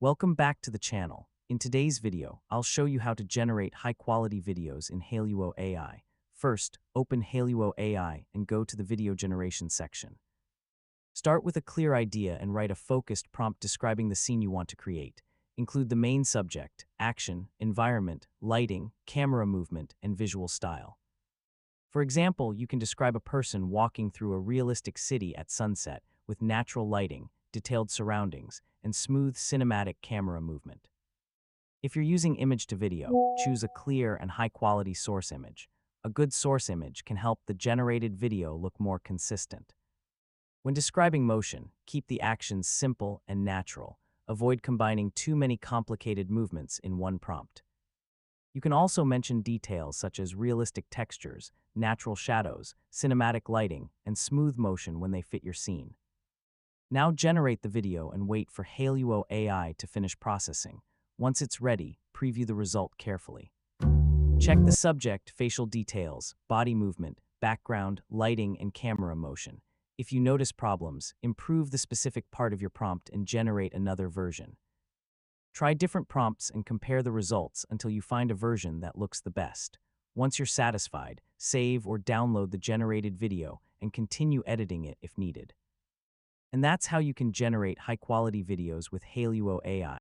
Welcome back to the channel. In today's video, I'll show you how to generate high-quality videos in Hailuo AI. First, open Hailuo AI and go to the video generation section. Start with a clear idea and write a focused prompt describing the scene you want to create. Include the main subject, action, environment, lighting, camera movement, and visual style. For example, you can describe a person walking through a realistic city at sunset with natural lighting, detailed surroundings, and smooth cinematic camera movement. If you're using image to video, choose a clear and high-quality source image. A good source image can help the generated video look more consistent. When describing motion, keep the actions simple and natural. Avoid combining too many complicated movements in one prompt. You can also mention details such as realistic textures, natural shadows, cinematic lighting, and smooth motion when they fit your scene. Now generate the video and wait for Hailuo AI to finish processing. Once it's ready, preview the result carefully. Check the subject, facial details, body movement, background, lighting, and camera motion. If you notice problems, improve the specific part of your prompt and generate another version. Try different prompts and compare the results until you find a version that looks the best. Once you're satisfied, save or download the generated video and continue editing it if needed. And that's how you can generate high-quality videos with Hailuo AI.